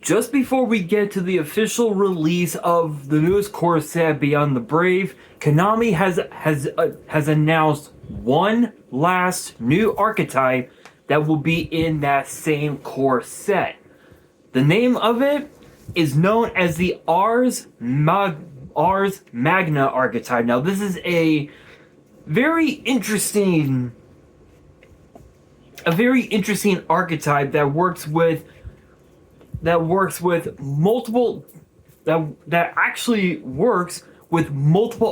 just before we get to the official release of the newest core set, Beyond the Brave, Konami has announced one last new archetype that will be in that same core set. The name of it is known as the Ars Magna archetype. Now, this is a very interesting archetype that works with multiple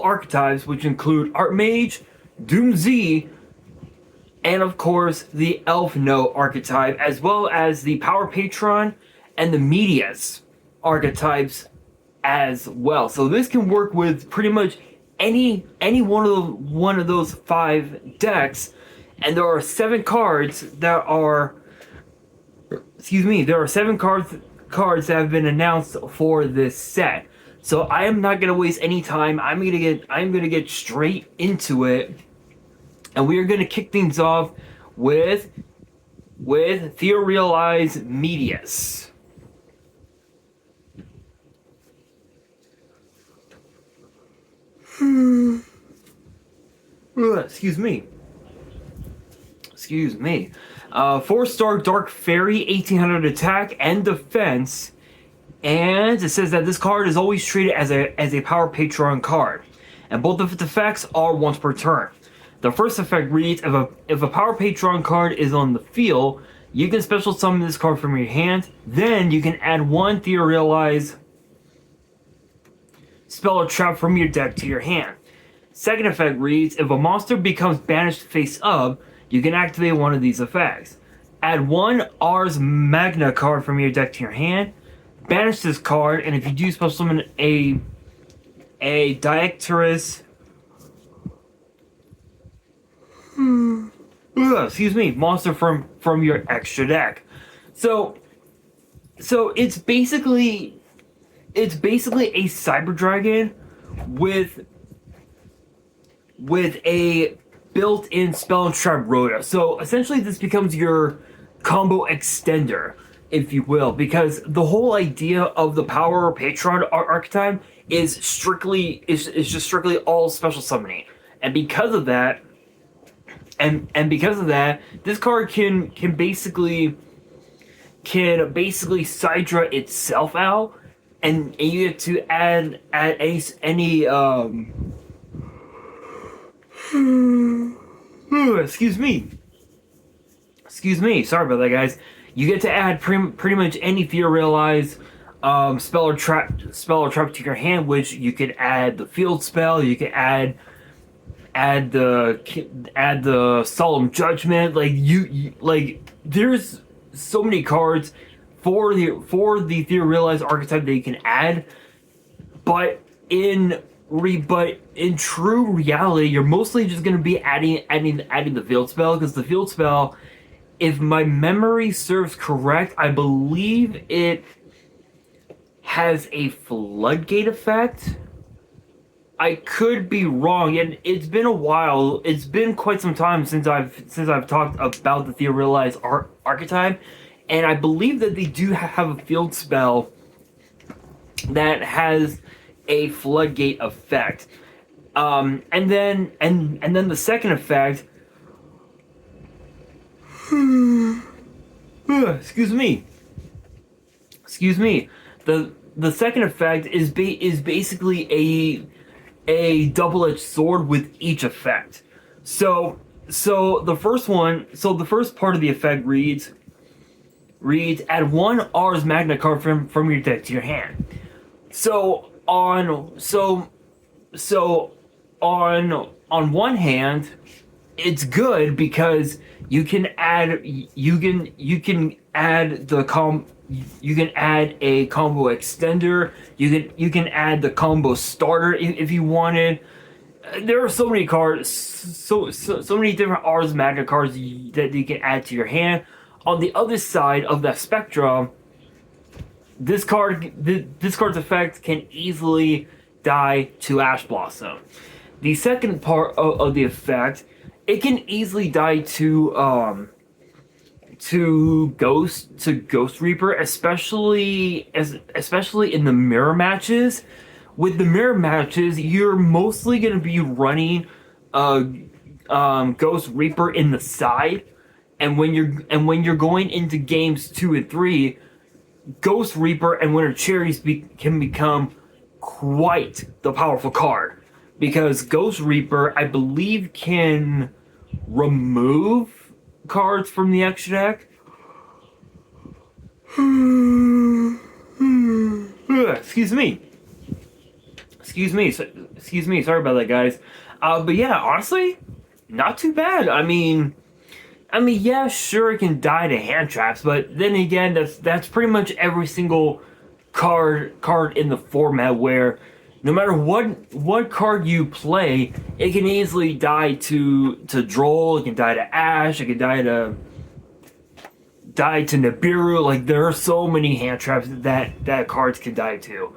archetypes, which include Archmage, Doom Z, and of course the Elf No archetype, as well as the Power Patron and the Medias archetypes as well. So this can work with pretty much any one of those 5 decks, and there are 7 cards that are cards that have been announced for this set. So I am not gonna waste any time. I'm gonna get straight into it, and we are gonna kick things off with Theorealize Medias. Excuse me. 4-star Dark Fairy, 1800 attack and defense, and it says that this card is always treated as a Power Patron card, and both of its effects are once per turn. The first effect reads: if a Power Patron card is on the field, you can special summon this card from your hand. Then you can add 1 Theorealize spell or trap from your deck to your hand. Second effect reads: if a monster becomes banished face up, you can activate one of these effects. Add 1 Ars Magna card from your deck to your hand. Banish this card, and if you do special summon a Diecterus monster from your extra deck. So it's basically a Cyber Dragon with a built-in spell and trap rota. So essentially this becomes your combo extender, if you will, because the whole idea of the Power Patron archetype is just strictly all special summoning. And because of that, this card can basically Sidra itself out, and you get to add any excuse me. Sorry about that, guys. You get to add pretty much any Theorealize spell or trap to your hand, which you could add the field spell. You can add the Solemn Judgment. There's so many cards for the Theorealize archetype that you can add, but in true reality, you're mostly just going to be adding the field spell, because the field spell, if my memory serves correct, I believe it has a floodgate effect. I could be wrong, and it's been a while. It's been quite some time since I've talked about the Theorealize archetype, and I believe that they do have a field spell that has a floodgate effect, and then the second effect. Excuse me. The second effect is basically a double-edged sword with each effect. So the first part of the effect reads: add 1 Ars Magna card from your deck to your hand. So on one hand, it's good because you can add a combo extender. You can add the combo starter if you wanted. There are so many cards, so many different Ars Magna cards that you can add to your hand. On the other side of that spectrum, this card's effect can easily die to Ash Blossom. The second part of the effect, it can easily die to Ghost Reaper, especially in the mirror matches. With the mirror matches, you're mostly going to be running Ghost Reaper in the side, and when you're going into games 2 and 3, Ghost Reaper and Winter Cherries can become quite the powerful card, because Ghost Reaper, I believe, can remove cards from the extra deck. Excuse me. Sorry about that, guys. But yeah, honestly, not too bad. I mean, yeah, sure, it can die to hand traps, but then again, that's pretty much every single card in the format, where no matter what card you play, it can easily die to Droll, it can die to Ash, it can die to Nibiru. Like, there are so many hand traps that cards can die to.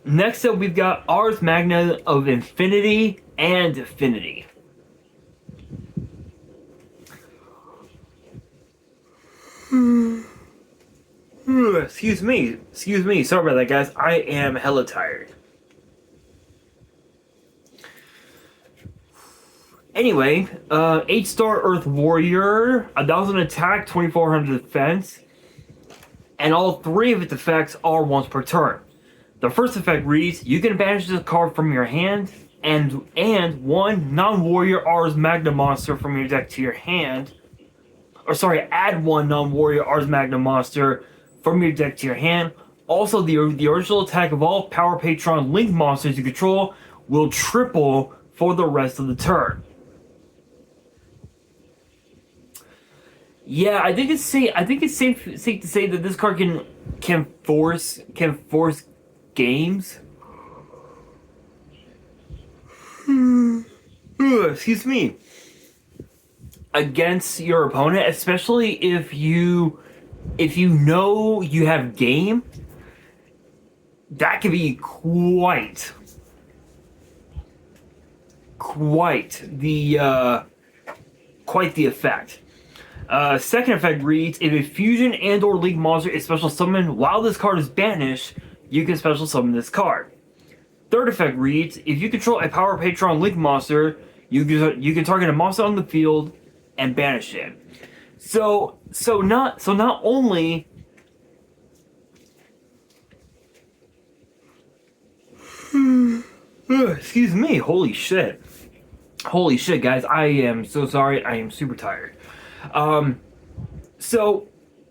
Next up, we've got Ars Magna of Infinity and Affinity. Excuse me. Sorry about that, guys. I am hella tired. Anyway, 8-star Earth Warrior, 1,000 attack, 2,400 defense, and all 3 of its effects are once per turn. The first effect reads: you can banish this card from your hand, and 1 non-warrior Ars Magna monster from your deck to your hand. Or sorry, add 1 non-warrior Ars Magna monster from your deck to your hand. Also, the original attack of all Power Patron Link monsters you control will triple for the rest of the turn. Yeah, I think it's safe to say that this card can force games. Excuse me. Against your opponent, especially if you know you have game. That can be quite the effect. Second effect reads: if a fusion and or league monster is special summoned while this card is banished, you can special summon this card. Third effect reads: if you control a Power Patron Link monster, you can target a monster on the field and banish it. So not only excuse me, holy shit, guys, I am so sorry, I am super tired. So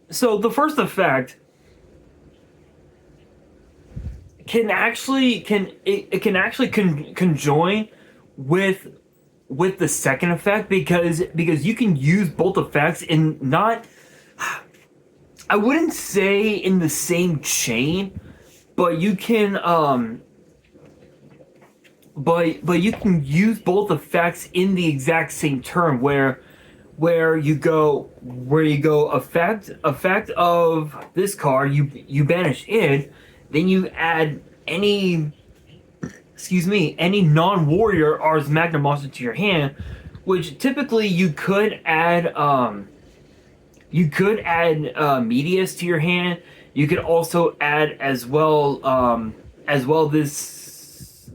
the first effect can actually conjoin with the second effect, because you can use both effects in, not, I wouldn't say in the same chain, but you can but you can use both effects in the exact same turn, where you go effect of this card, you banish it, then you add any non-warrior Ars Magna monster to your hand, which typically you could add Medius to your hand. You could also add as well this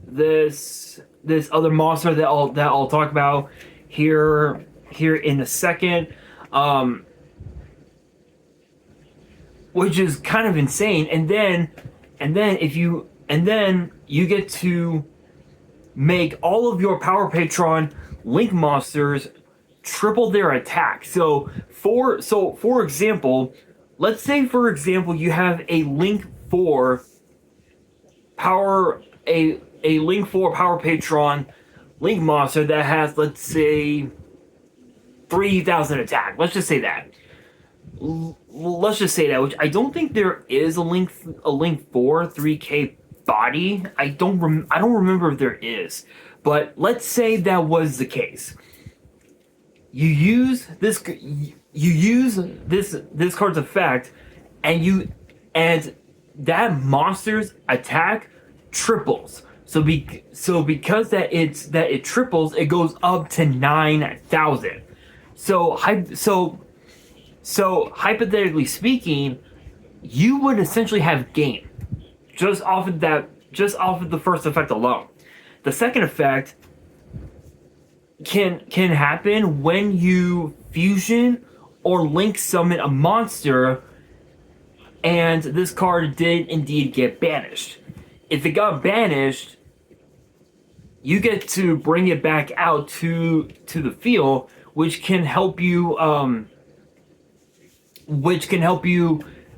other monster that I'll talk about here in a second, which is kind of insane. And then you get to make all of your Power Patron Link monsters triple their attack. So for example, let's say you have a Link 4 Power Patron Link monster that has, let's say, 3,000 attack. Let's just say that, which I don't think there is a Link 4 3K body. I don't remember if there is, but let's say that was the case. You use this card's effect, and that monster's attack triples. So because it triples, it goes up to 9,000. So So hypothetically speaking, you would essentially have game just off of the first effect alone. The second effect can happen when you fusion or link summon a monster, and this card did indeed get banished. If it got banished, you get to bring it back out to the field, which can help you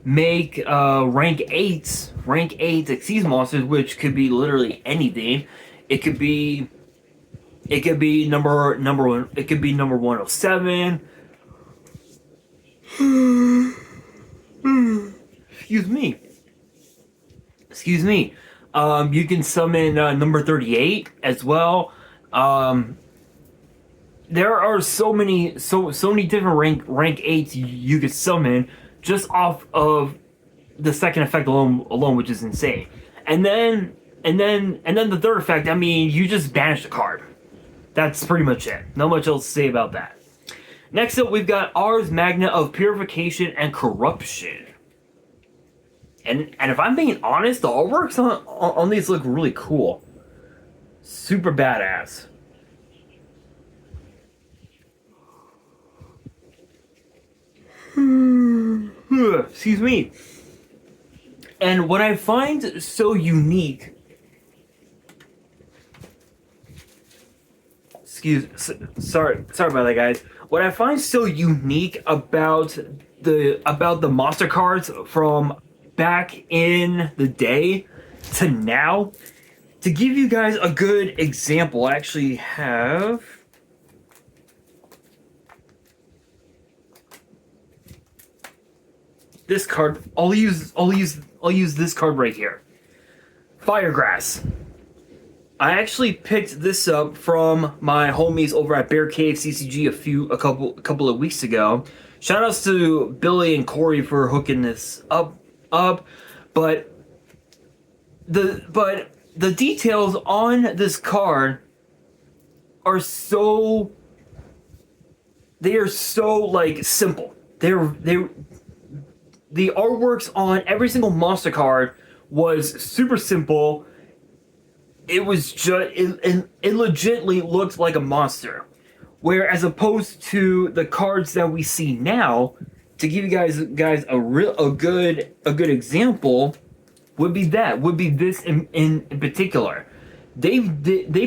make rank 8 Exceed monsters, which could be literally anything. It could be number one. It could be number 107. Excuse me. You can summon number 38 as well. There are so many different rank 8s you could summon just off of the second effect alone, which is insane. And then the third effect, I mean, you just banish the card. That's pretty much it. Not much else to say about that. Next up, we've got Ars Magna of Purification and Corruption. And if I'm being honest, the artworks on these look really cool. Super badass. Excuse me. And what I find so unique... Sorry about that, guys. What I find so unique about the monster cards from back in the day to now, to give you guys a good example, I actually have this card. I'll use this card right here. Firegrass. I actually picked this up from my homies over at Bear Cave CCG a couple of weeks ago. Shout outs to Billy and Corey for hooking this up. But the details on this card are so like simple. The artworks on every single monster card was super simple. It was just it legitimately looked like a monster, where as opposed to the cards that we see now, to give you guys a good example, would be this in particular. They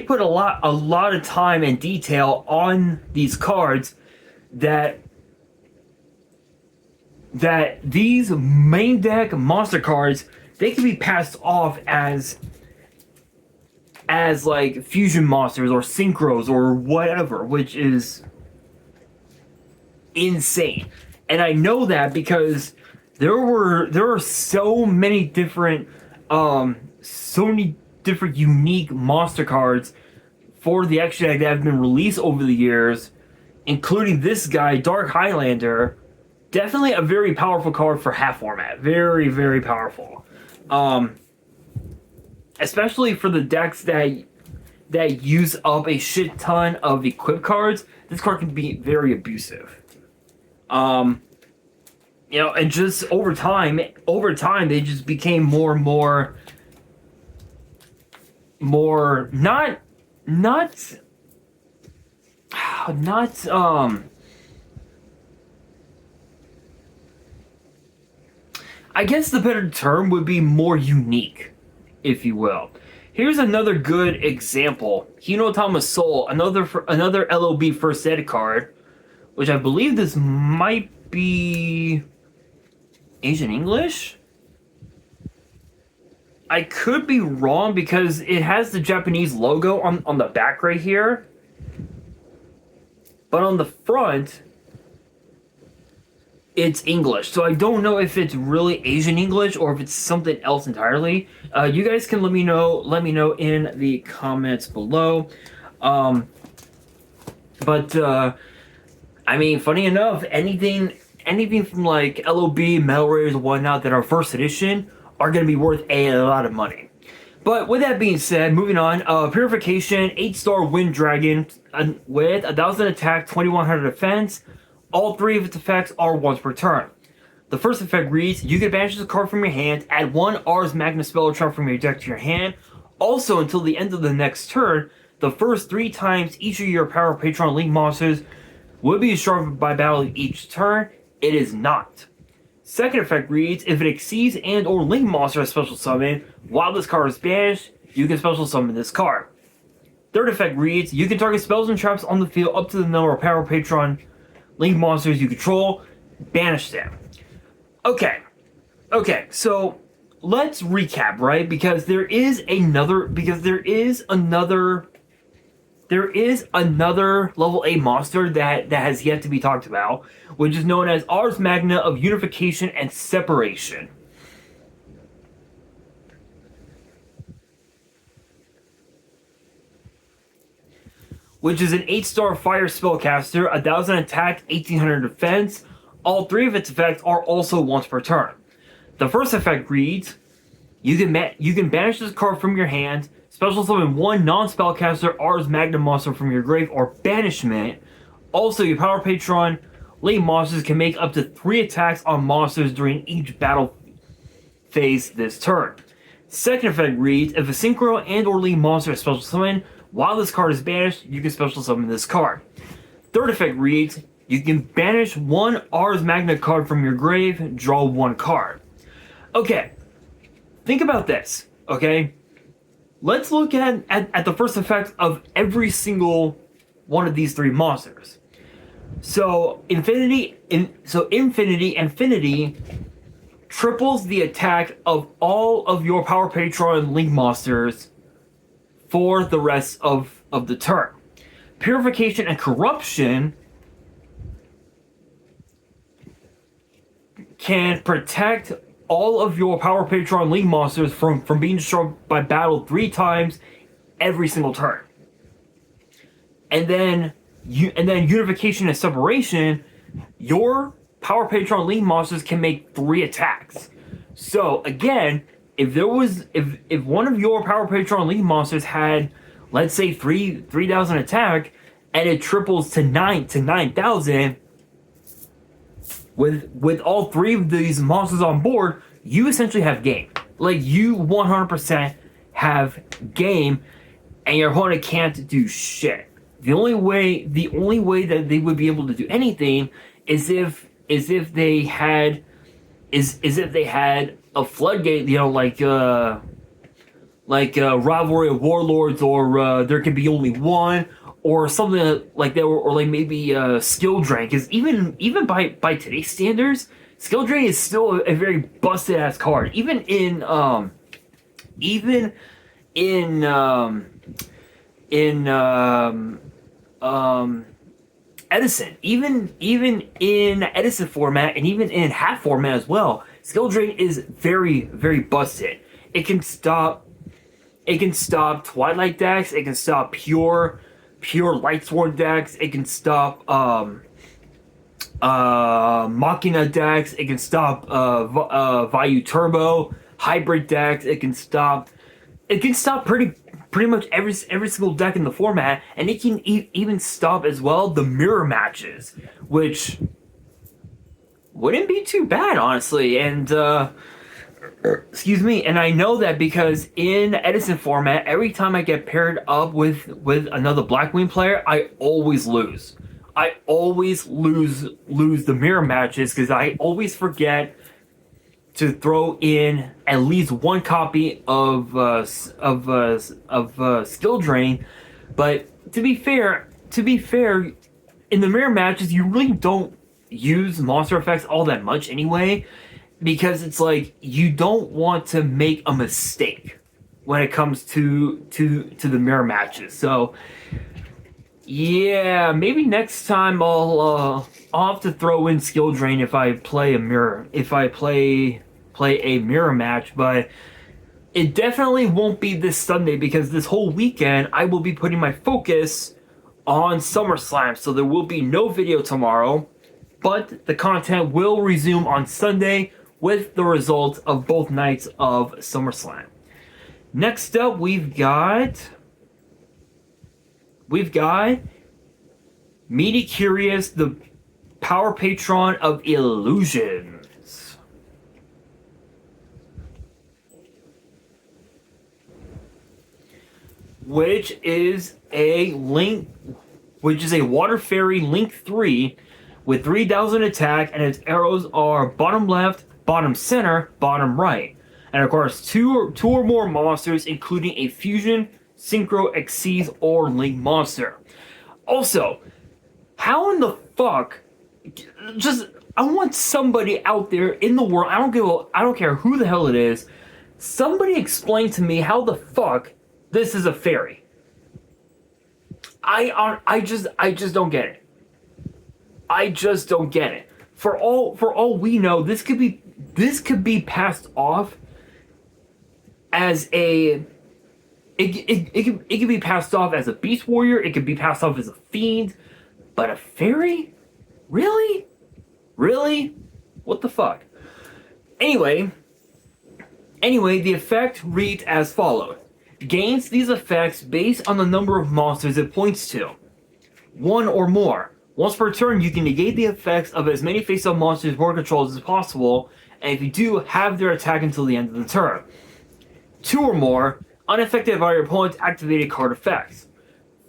put a lot of time and detail on these cards that these main deck monster cards, they can be passed off as like fusion monsters or synchros or whatever, which is insane. And I know that because there are so many different unique monster cards for the extra deck that have been released over the years, including this guy, Dark Highlander. Definitely a very powerful card for half format. Very, very powerful. Especially for the decks that use up a shit ton of equip cards, this card can be very abusive. And just over time, they just became more and more not I guess the better term would be more unique, if you will. Here's another good example. Hinotama Soul, another LOB first ed card, which I believe this might be Asian English? I could be wrong because it has the Japanese logo on the back right here. But on the front, it's English. So I don't know if it's really Asian English or if it's something else entirely. You guys can let me know in the comments below. I mean, funny enough, anything from like LOB, Metal Raiders, and whatnot that are first edition are going to be worth a lot of money. But with that being said, moving on, Purification, 8-star Wind Dragon with 1,000 attack, 2,100 defense, All three of its effects are once per turn. The first effect reads, you can banish a card from your hand, add one Ars Magna spell or charm from your deck to your hand. Also, until the end of the next turn, the first 3 times each of your Power Patron Link monsters will be destroyed by battle each turn. It is not. Second effect reads, if it exceeds and or Link monster has special summon, while this card is banished, you can special summon this card. Third effect reads, you can target spells and traps on the field up to the number of Power Patron Link monsters you control, banish them. Okay, so let's recap, right? Because there is another level A monster that has yet to be talked about, which is known as Ars Magna of Unification and Separation. Which is an 8-star fire spellcaster, 1000 attack, 1800 defense. All three of its effects are also once per turn. The first effect reads, you can banish this card from your hand, special summon one non-spellcaster Ars Magna monster from your grave or banishment. Also, your Power Patron Link monsters can make up to 3 attacks on monsters during each battle phase this turn. Second effect reads, if a Synchro and or Link monster is special summon, while this card is banished, you can special summon this card. Third effect reads, you can banish one Ars Magna card from your grave, draw 1 card. Okay, think about this, okay? Let's look at the first effect of every single one of these 3 monsters. So, Infinity triples the attack of all of your Power Patron Link monsters for the rest of the turn. Purification and Corruption can protect all of your Power Patron Link monsters from being destroyed by battle 3 times every single turn. And then Unification and Separation, your Power Patron Link monsters can make 3 attacks. So again, if one of your Power Patron Link monsters had, let's say 3,000 attack, and it triples to 9,000, with all 3 of these monsters on board, you essentially have game. Like, you 100% have game, and your opponent can't do shit. The only way that they would be able to do anything is if they had a floodgate, you know, like Rivalry of Warlords, or there could be only one, or something like that, or like maybe Skill Drain. Because even by today's standards, Skill Drain is still a very busted ass card. Even in Edison, even in Edison format, and even in half format as well, Skill Drain is very, very busted. It can stop Twilight decks. It can stop pure Lightsworn decks. It can stop Machina decks. It can stop Vayu Turbo hybrid decks. It can stop pretty much every single deck in the format, and it can even stop as well the mirror matches, which wouldn't be too bad, honestly. And excuse me, and I know that because in Edison format, every time I get paired up with another Blackwing player, I always lose. I always lose the mirror matches because I always forget to throw in at least one copy of Skill Drain. But to be fair, in the mirror matches, you really don't use monster effects all that much anyway, because it's like you don't want to make a mistake when it comes to the mirror matches. So yeah, maybe next time I'll have to throw in Skill Drain if I play a mirror match, but it definitely won't be this Sunday because this whole weekend I will be putting my focus on SummerSlam, so there will be no video tomorrow, but the content will resume on Sunday with the results of both nights of SummerSlam. Next up, we've got Meaty Curious, the Power Patron of Illusions. Which is a Water Fairy Link 3 with 3,000 attack, and its arrows are bottom left, bottom center, bottom right. And of course, two or more monsters, including a fusion, synchro, exceeds, or link monster. Also, how in the fuck? I want somebody out there in the world. I don't care who the hell it is. Somebody explain to me how the fuck this is a fairy. I just don't get it. I just don't get it. For all we know, this could be passed off as a it could be passed off as a beast warrior, it could be passed off as a fiend, but a fairy? Really? Really? What the fuck? Anyway, the effect reads as follows. Gains these effects based on the number of monsters it points to. One or more. Once per turn, you can negate the effects of as many face-up monsters board controls as possible, and if you do, have their attack until the end of the turn. Two or more, unaffected by your opponent's activated card effects.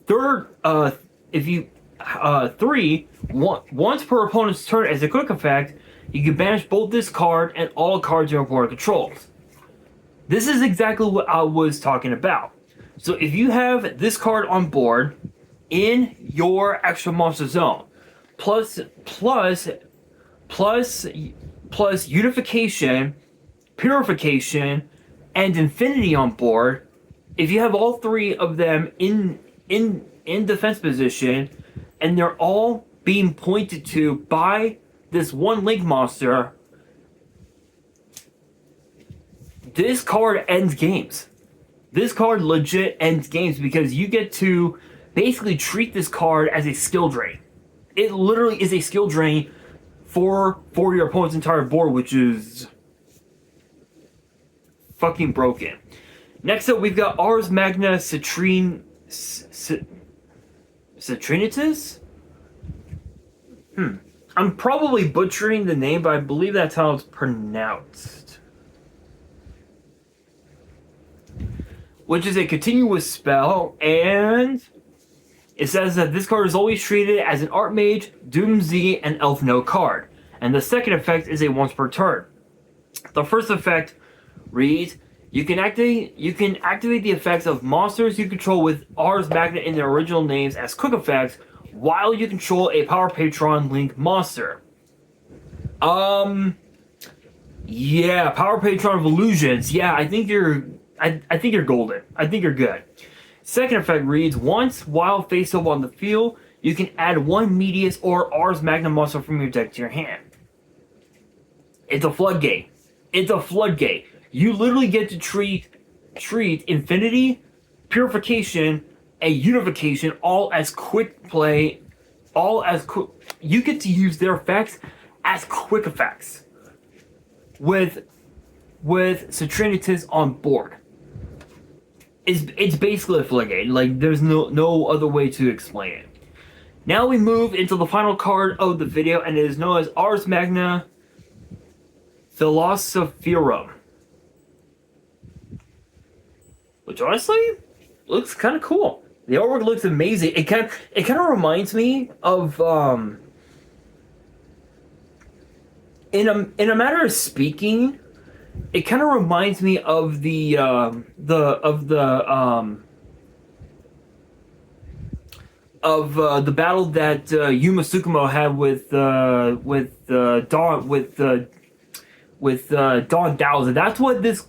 Three, once per opponent's turn as a quick effect, you can banish both this card and all cards your opponent controls. This is exactly what I was talking about. So if you have this card on board in your extra monster zone, plus unification, purification, and infinity on board, if you have all three of them in defense position, and they're all being pointed to by this one link monster, this card ends games. This card legit ends games because you get to basically treat this card as a skill drain. It literally is a skill drain for your opponent's entire board, which is fucking broken. Next up, we've got Ars Magna Citrinitas? I'm probably butchering the name, but I believe that's how it's pronounced. Which is a continuous spell, and it says that this card is always treated as an Art Mage, Doom Z, and Elf No card. And the second effect is a once per turn. The first effect reads, you can activate the effects of monsters you control with Ars Magna in their original names as quick effects while you control a Power Patron Link monster. Yeah, Power Patron of Illusions. Yeah, I think you're golden. I think you're good. Second effect reads, once while face up on the field, you can add one Medius or Ars Magna monster from your deck to your hand. It's a floodgate. You literally get to treat Infinity, Purification, and Unification all as quick play, you get to use their effects as quick effects with Citrinitas on board. It's basically a floodgate. Like, there's no other way to explain it. Now we move into the final card of the video, and it is known as Ars Magna Philosopherum. Which honestly looks kind of cool. The artwork looks amazing. It kind of reminds me of in a matter of speaking, it kind of reminds me of the battle that Yuma Tsukumo had with Dawn Dowser. That's what this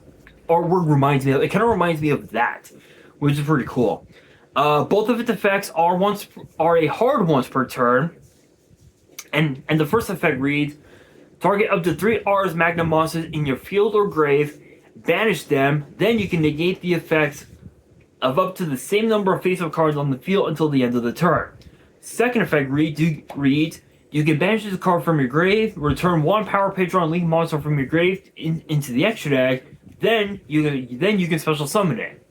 artwork reminds me of. It kind of reminds me of that, which is pretty cool. Both of its effects are a hard once per turn, and the first effect reads, target up to 3 Ars Magna monsters in your field or grave, banish them, then you can negate the effects of up to the same number of face-up cards on the field until the end of the turn. Second effect reads, you can banish this card from your grave, return 1 Power Patron Link monster from your grave into the extra deck, then you can special summon it.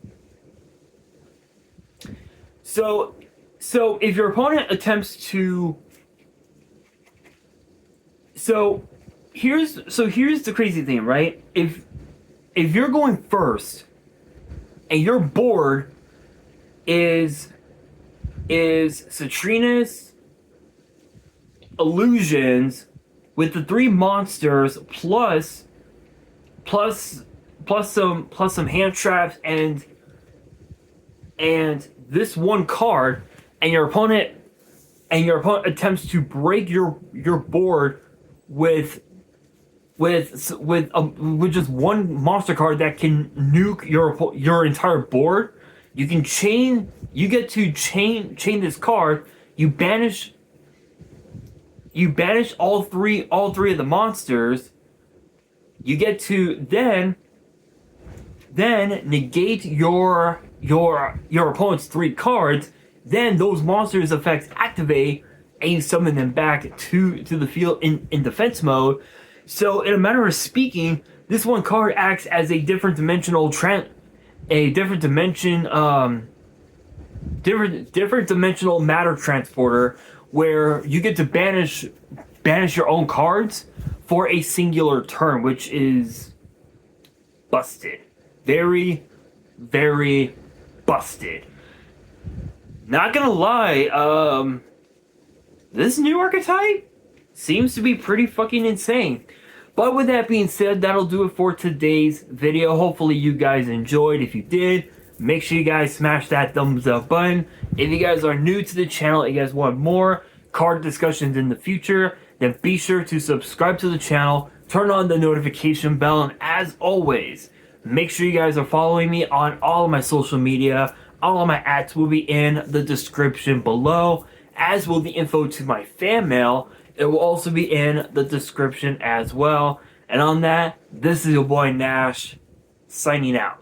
So if your opponent attempts to So here's the crazy thing, right? If you're going first and your board is Citrina's illusions with the 3 monsters plus some hand traps and this one card, and your opponent attempts to break your board with just one monster card that can nuke your entire board. You get to chain this card. You banish all three of the monsters. You get to then negate your opponent's 3 cards. Then those monsters' effects activate, and you summon them back to the field in defense mode. So, in a manner of speaking, this one card acts as a different dimensional different dimensional matter transporter, where you get to banish your own cards for a singular turn, which is busted. Very, very busted. Not gonna lie, this new archetype seems to be pretty fucking insane. But with that being said, that'll do it for today's video. Hopefully you guys enjoyed. If you did, make sure you guys smash that thumbs up button. If you guys are new to the channel and you guys want more card discussions in the future, then be sure to subscribe to the channel, turn on the notification bell, and as always, make sure you guys are following me on all of my social media. All of my ads will be in the description below, as will the info to my fan mail. It will also be in the description as well. And on that, this is your boy Nash, signing out.